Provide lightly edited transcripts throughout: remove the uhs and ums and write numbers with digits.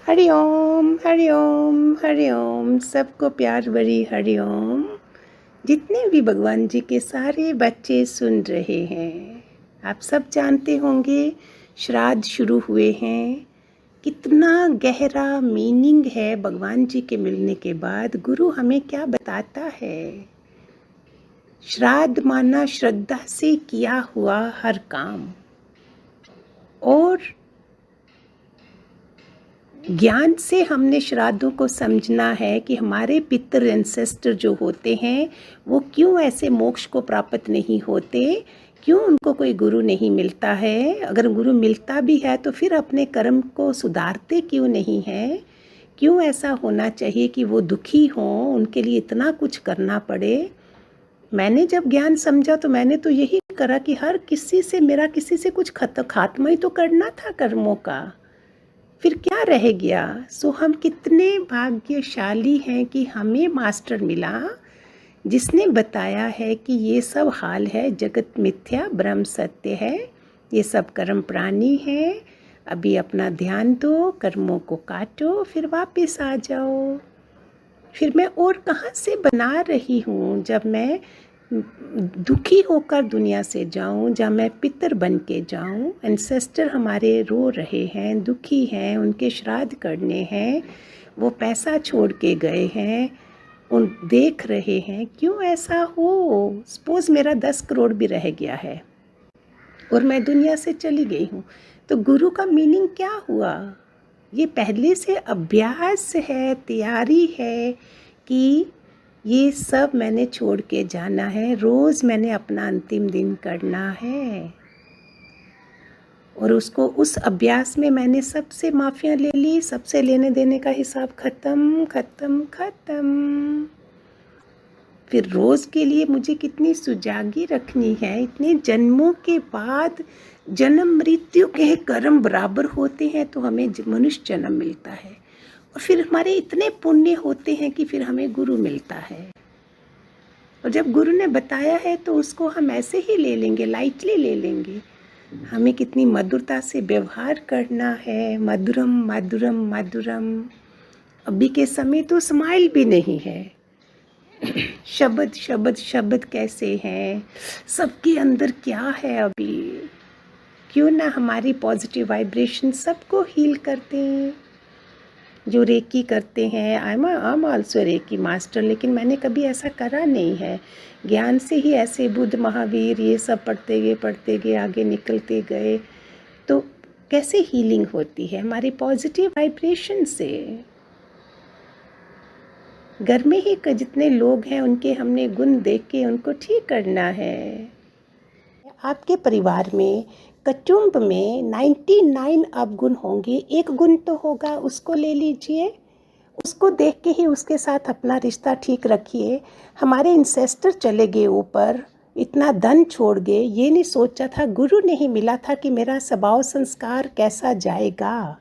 हरि ओम हरि ओम। सबको प्यार भरी हरि ओम। जितने भी भगवान जी के सारे बच्चे सुन रहे हैं, आप सब जानते होंगे श्राद्ध शुरू हुए हैं। कितना गहरा मीनिंग है भगवान जी के मिलने के बाद। गुरु हमें क्या बताता है? श्राद्ध माना श्रद्धा से किया हुआ हर काम, और ज्ञान से हमने श्राद्धों को समझना है कि हमारे पितृ एंसेस्टर जो होते हैं वो क्यों ऐसे मोक्ष को प्राप्त नहीं होते, क्यों उनको कोई गुरु नहीं मिलता है। अगर गुरु मिलता भी है तो फिर अपने कर्म को सुधारते क्यों नहीं है? क्यों ऐसा होना चाहिए कि वो दुखी हों, उनके लिए इतना कुछ करना पड़े। मैंने जब ज्ञान समझा तो मैंने तो यही करा कि हर किसी से मेरा किसी से कुछ खात्मा ही तो करना था कर्मों का, फिर क्या रह गया। सो हम कितने भाग्यशाली हैं कि हमें मास्टर मिला जिसने बताया है कि ये सब हाल है, जगत मिथ्या ब्रह्म सत्य है, ये सब कर्म प्राणी है। अभी अपना ध्यान दो, कर्मों को काटो, फिर वापस आ जाओ। फिर मैं और कहाँ से बना रही हूँ जब मैं दुखी होकर दुनिया से जाऊं, जहाँ मैं पितर बन के जाऊं। एंसेस्टर हमारे रो रहे हैं, दुखी हैं, उनके श्राद्ध करने हैं, वो पैसा छोड़ के गए हैं, उन देख रहे हैं। क्यों ऐसा हो? सपोज मेरा 10 करोड़ भी रह गया है और मैं दुनिया से चली गई हूँ, तो गुरु का मीनिंग क्या हुआ? ये पहले से अभ्यास है, तैयारी है कि ये सब मैंने छोड़ के जाना है। रोज़ मैंने अपना अंतिम दिन करना है, और उसको उस अभ्यास में मैंने सबसे माफ़ियाँ ले ली, सबसे लेने देने का हिसाब ख़त्म ख़त्म ख़त्म। फिर रोज़ के लिए मुझे कितनी सुजागी रखनी है। इतने जन्मों के बाद जन्म मृत्यु के कर्म बराबर होते हैं तो हमें मनुष्य जन्म मिलता है, और फिर हमारे इतने पुण्य होते हैं कि फिर हमें गुरु मिलता है। और जब गुरु ने बताया है तो उसको हम ऐसे ही ले लेंगे, लाइटली ले लेंगे। हमें कितनी मधुरता से व्यवहार करना है। मधुरम मधुरम मधुरम। अभी के समय तो स्माइल भी नहीं है। शब्द शब्द शब्द कैसे हैं, सबके अंदर क्या है अभी। क्यों ना हमारी पॉजिटिव वाइब्रेशन सबको हील करते हैं। जो रेकी करते हैं, I am also reiki master, लेकिन मैंने कभी ऐसा करा नहीं है। ज्ञान से ही ऐसे बुद्ध महावीर ये सब पढ़ते गए आगे निकलते गए। तो कैसे हीलिंग होती है? हमारी पॉजिटिव वाइब्रेशन से। घर में ही जितने लोग हैं उनके हमने गुण देख के उनको ठीक करना है। आपके परिवार में, कुटुंब में 99 अवगुण होंगे, एक गुण तो होगा, उसको ले लीजिए। उसको देख के ही उसके साथ अपना रिश्ता ठीक रखिए। हमारे इंसेस्टर चले गए ऊपर, इतना धन छोड़ गए, ये नहीं सोचा था, गुरु नहीं मिला था कि मेरा स्वभाव संस्कार कैसा जाएगा।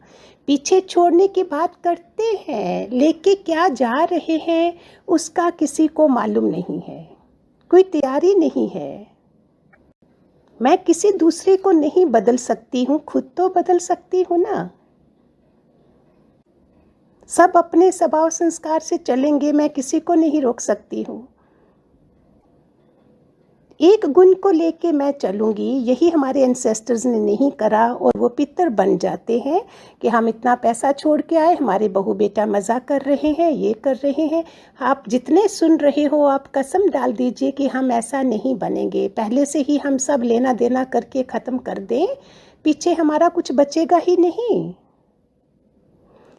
पीछे छोड़ने की बात करते हैं, लेके क्या जा रहे हैं उसका किसी को मालूम नहीं है, कोई तैयारी नहीं है। मैं किसी दूसरे को नहीं बदल सकती हूँ, खुद तो बदल सकती हूँ ना। सब अपने स्वभाव संस्कार से चलेंगे, मैं किसी को नहीं रोक सकती हूँ। एक गुण को लेके मैं चलूँगी, यही हमारे एंसेस्टर्स ने नहीं करा, और वो पितर बन जाते हैं कि हम इतना पैसा छोड़ के आए, हमारे बहू बेटा मज़ा कर रहे हैं, ये कर रहे हैं। आप जितने सुन रहे हो, आप कसम डाल दीजिए कि हम ऐसा नहीं बनेंगे। पहले से ही हम सब लेना देना करके ख़त्म कर दें, पीछे हमारा कुछ बचेगा ही नहीं।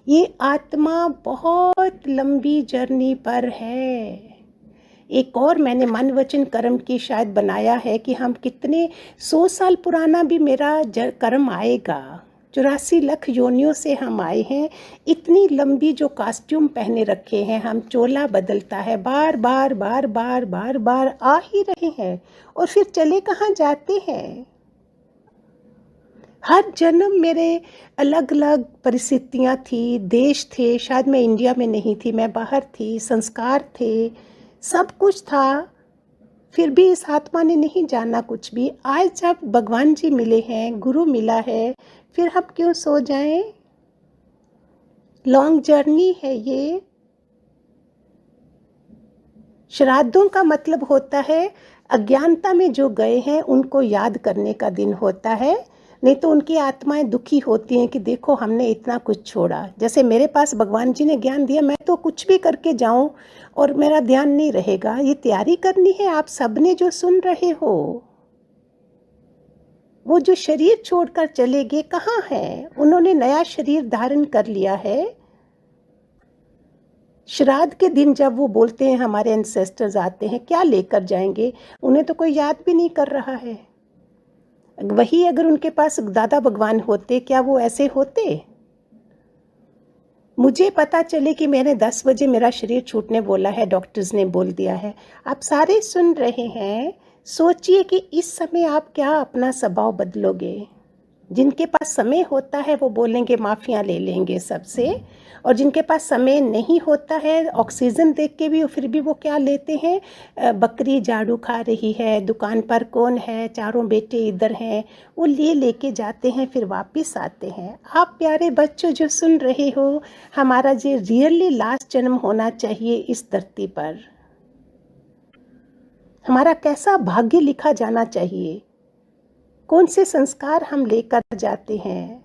ये आत्मा बहुत लंबी जर्नी पर है। एक और मैंने मन वचन कर्म की शायद बनाया है कि हम कितने 100 साल पुराना भी मेरा कर्म आएगा। 84 लाख योनियों से हम आए हैं। इतनी लंबी जो कॉस्ट्यूम पहने रखे हैं हम, चोला बदलता है, बार बार बार बार बार बार आ ही रहे हैं, और फिर चले कहाँ जाते हैं। हर जन्म मेरे अलग अलग परिस्थितियाँ थी, देश थे, शायद मैं इंडिया में नहीं थी, मैं बाहर थी, संस्कार थे, सब कुछ था, फिर भी इस आत्मा ने नहीं जाना कुछ भी। आज जब भगवान जी मिले हैं, गुरु मिला है, फिर हम क्यों सो जाएं? लॉन्ग जर्नी है ये। श्राद्धों का मतलब होता है अज्ञानता में जो गए हैं उनको याद करने का दिन होता है, नहीं तो उनकी आत्माएं दुखी होती हैं कि देखो हमने इतना कुछ छोड़ा। जैसे मेरे पास भगवान जी ने ज्ञान दिया, मैं तो कुछ भी करके जाऊं और मेरा ध्यान नहीं रहेगा। ये तैयारी करनी है आप सबने जो सुन रहे हो। वो जो शरीर छोड़कर चले गए कहाँ हैं? उन्होंने नया शरीर धारण कर लिया है। श्राद्ध के दिन जब वो बोलते हैं हमारे एंसेस्टर्स आते हैं, क्या लेकर जाएंगे? उन्हें तो कोई याद भी नहीं कर रहा है। वही अगर उनके पास दादा भगवान होते, क्या वो ऐसे होते? मुझे पता चले कि मैंने 10 बजे मेरा शरीर छूटने बोला है, डॉक्टर्स ने बोल दिया है। आप सारे सुन रहे हैं, सोचिए कि इस समय आप क्या अपना स्वभाव बदलोगे। जिनके पास समय होता है वो बोलेंगे माफियाँ ले लेंगे सबसे, और जिनके पास समय नहीं होता है, ऑक्सीजन देख के भी फिर भी वो क्या लेते हैं, बकरी झाड़ू खा रही है, दुकान पर कौन है, चारों बेटे इधर हैं, वो लेके जाते हैं, फिर वापस आते हैं। आप प्यारे बच्चों जो सुन रहे हो, हमारा जो रियली लास्ट जन्म होना चाहिए इस धरती पर, हमारा कैसा भाग्य लिखा जाना चाहिए, कौन से संस्कार हम लेकर जाते हैं,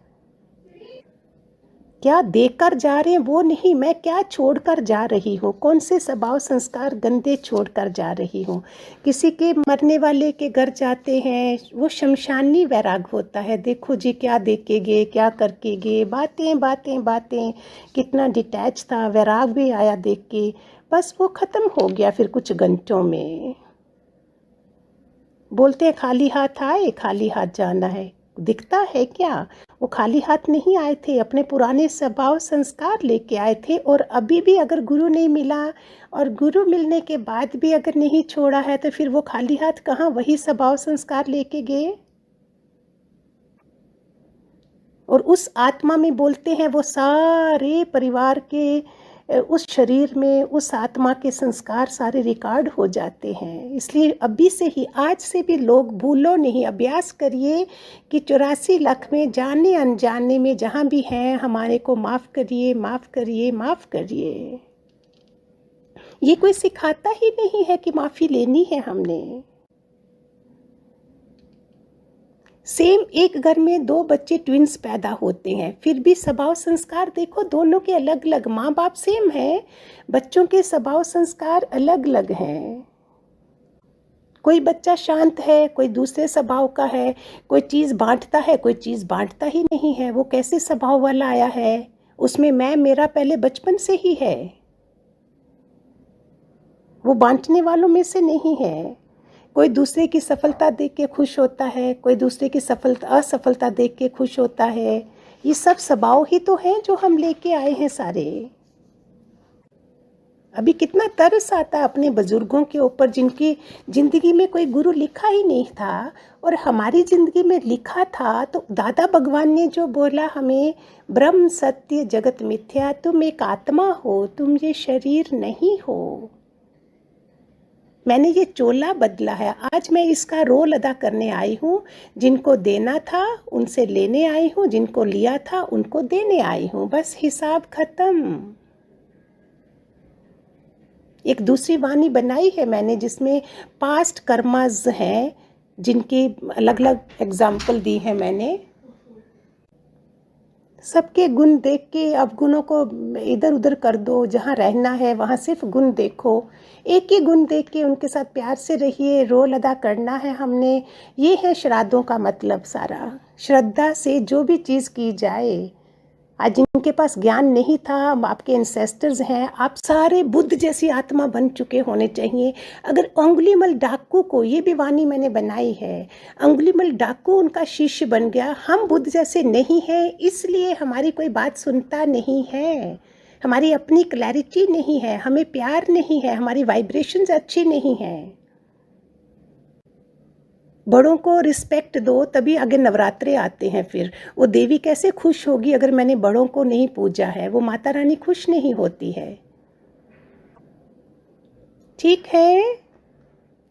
क्या देकर जा रहे हैं वो नहीं, मैं क्या छोड़कर जा रही हूँ, कौन से स्वभाव संस्कार गंदे छोड़कर जा रही हूँ। किसी के मरने वाले के घर जाते हैं, वो शमशानी वैराग होता है, देखो जी क्या देख के गए, क्या करके गए, बातें बातें बातें, कितना डिटैच था, वैराग भी आया देख के, बस वो ख़त्म हो गया फिर कुछ घंटों में। बोलते हैं खाली हाथ आए खाली हाथ जाना है, दिखता है क्या? वो खाली हाथ नहीं आए थे, अपने पुराने स्वभाव संस्कार लेके आए थे। और अभी भी अगर गुरु नहीं मिला, और गुरु मिलने के बाद भी अगर नहीं छोड़ा है, तो फिर वो खाली हाथ कहाँ, वही स्वभाव संस्कार लेके गए। और उस आत्मा में बोलते हैं वो सारे परिवार के उस शरीर में उस आत्मा के संस्कार सारे रिकॉर्ड हो जाते हैं। इसलिए अभी से ही, आज से भी लोग भूलो नहीं, अभ्यास करिए कि 84 लाख में जाने अनजाने में जहाँ भी हैं, हमारे को माफ़ करिए, माफ़ करिए, माफ़ करिए। ये कोई सिखाता ही नहीं है कि माफ़ी लेनी है हमने। सेम एक घर में 2 बच्चे ट्विंस पैदा होते हैं, फिर भी स्वभाव संस्कार देखो दोनों के अलग अलग, माँ बाप सेम है, बच्चों के स्वभाव संस्कार अलग अलग हैं। कोई बच्चा शांत है, कोई दूसरे स्वभाव का है, कोई चीज़ बांटता है, कोई चीज़ बांटता ही नहीं है। वो कैसे स्वभाव वाला आया है? उसमें मैं मेरा पहले बचपन से ही है, वो बांटने वालों में से नहीं है। कोई दूसरे की सफलता देख के खुश होता है, कोई दूसरे की असफलता देख के खुश होता है। ये सब स्वभाव ही तो हैं जो हम लेके आए हैं सारे। अभी कितना तरस आता है अपने बुजुर्गों के ऊपर जिनकी जिंदगी में कोई गुरु लिखा ही नहीं था, और हमारी जिंदगी में लिखा था। तो दादा भगवान ने जो बोला हमें, ब्रह्म सत्य जगत मिथ्या, तुम एक आत्मा हो, तुम ये शरीर नहीं हो। मैंने ये चोला बदला है, आज मैं इसका रोल अदा करने आई हूँ। जिनको देना था उनसे लेने आई हूँ, जिनको लिया था उनको देने आई हूँ, बस हिसाब खत्म। एक दूसरी वाणी बनाई है मैंने जिसमें पास्ट कर्मास हैं, जिनकी अलग अलग एग्जाम्पल दी है मैंने। सबके गुण देख के अवगुणों को इधर उधर कर दो, जहाँ रहना है वहाँ सिर्फ गुण देखो, एक ही गुण देख के उनके साथ प्यार से रहिए, रोल अदा करना है हमने। ये है श्राद्धों का मतलब सारा। श्रद्धा से जो भी चीज़ की जाए। आज जिनके पास ज्ञान नहीं था, आपके एंसेस्टर्स हैं, आप सारे बुद्ध जैसी आत्मा बन चुके होने चाहिए। अगर अंगुलीमल डाकू को, ये भी वाणी मैंने बनाई है, अंगुलीमल डाकू उनका शिष्य बन गया, हम बुद्ध जैसे नहीं हैं, इसलिए हमारी कोई बात सुनता नहीं है, हमारी अपनी क्लैरिटी नहीं है, हमें प्यार नहीं है, हमारी वाइब्रेशंस अच्छी नहीं है। बड़ों को रिस्पेक्ट दो, तभी आगे नवरात्रे आते हैं। फिर वो देवी कैसे खुश होगी अगर मैंने बड़ों को नहीं पूजा है? वो माता रानी खुश नहीं होती है। ठीक है,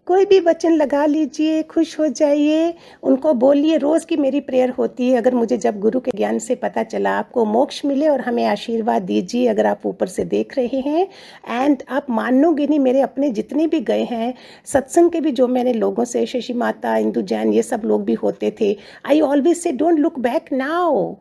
कोई भी वचन लगा लीजिए, खुश हो जाइए, उनको बोलिए। रोज़ की मेरी प्रेयर होती है, अगर मुझे जब गुरु के ज्ञान से पता चला आपको मोक्ष मिले और हमें आशीर्वाद दीजिए, अगर आप ऊपर से देख रहे हैं। एंड आप मानोगे नहीं, मेरे अपने जितने भी गए हैं सत्संग के भी, जो मैंने लोगों से, शशि माता, इंदु जैन, ये सब लोग भी होते थे, I always say don't look back now,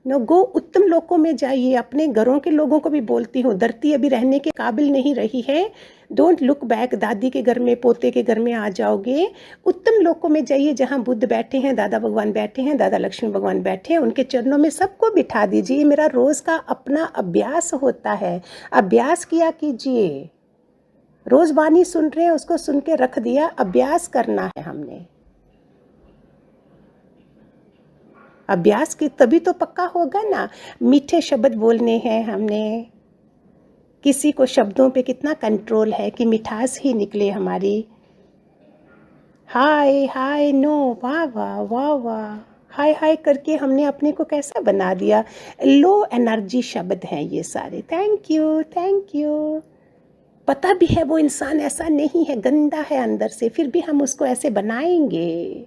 no go, उत्तम लोकों में जाइए। अपने घरों के लोगों को भी बोलती हूँ, धरती अभी रहने के काबिल नहीं रही है, डोंट लुक बैक। दादी के घर में, पोते के घर में आ जाओगे, उत्तम लोकों में जाइए, जहाँ बुद्ध बैठे हैं, दादा भगवान बैठे हैं, दादा लक्ष्मी भगवान बैठे हैं, उनके चरणों में सबको बिठा दीजिए। मेरा रोज़ का अपना अभ्यास होता है, अभ्यास किया कीजिए। रोज़ वाणी सुन रहे हैं, उसको सुन के रख दिया, अभ्यास करना है हमने। अभ्यास की तभी तो पक्का होगा ना। मीठे शब्द बोलने हैं हमने, किसी को शब्दों पे कितना कंट्रोल है कि मिठास ही निकले हमारी। हाय हाय नो, वाह वाह वाह वाह, हाय हाय करके हमने अपने को कैसा बना दिया। लो एनर्जी शब्द हैं ये सारे। Thank you, thank you. पता भी है वो इंसान ऐसा नहीं है, गंदा है अंदर से, फिर भी हम उसको ऐसे बनाएंगे।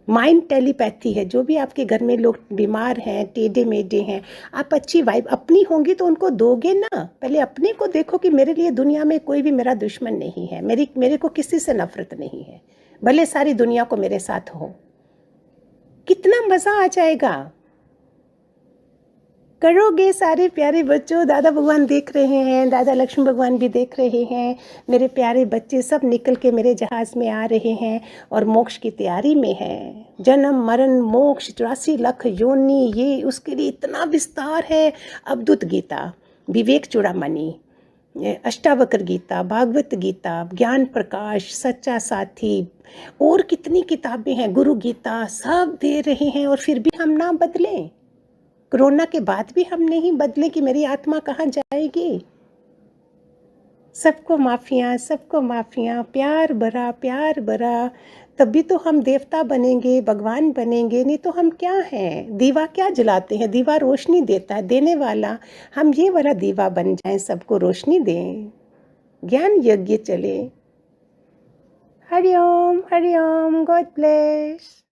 माइंड टेलीपैथी है। जो भी आपके घर में लोग बीमार हैं, टेढ़े मेढ़े हैं, आप अच्छी वाइब अपनी होंगी तो उनको दोगे ना। पहले अपने को देखो कि मेरे लिए दुनिया में कोई भी मेरा दुश्मन नहीं है, मेरे को किसी से नफरत नहीं है, भले सारी दुनिया को मेरे साथ हो। कितना मज़ा आ जाएगा। करोगे सारे प्यारे बच्चों, दादा भगवान देख रहे हैं, दादा लक्ष्मी भगवान भी देख रहे हैं, मेरे प्यारे बच्चे सब निकल के मेरे जहाज़ में आ रहे हैं और मोक्ष की तैयारी में हैं। जन्म मरण मोक्ष 84 लाख योनि, ये उसके लिए इतना विस्तार है। अवधूत गीता, विवेक चूड़ामणि, अष्टावक्र गीता, भागवत गीता, ज्ञान प्रकाश, सच्चा साथी, और कितनी किताबें हैं, गुरु गीता, सब दे रहे हैं। और फिर भी हम ना बदलें। कोरोना के बाद भी हम नहीं बदले कि मेरी आत्मा कहाँ जाएगी। सबको माफ़ियाँ, सबको माफ़ियाँ, प्यार भरा, प्यार भरा। तभी तो हम देवता बनेंगे, भगवान बनेंगे, नहीं तो हम क्या हैं। दीवा क्या जलाते हैं, दीवा रोशनी देता है, देने वाला। हम ये वाला दीवा बन जाएं, सबको रोशनी दें, ज्ञान यज्ञ चले। Hariom Hariom, God bless.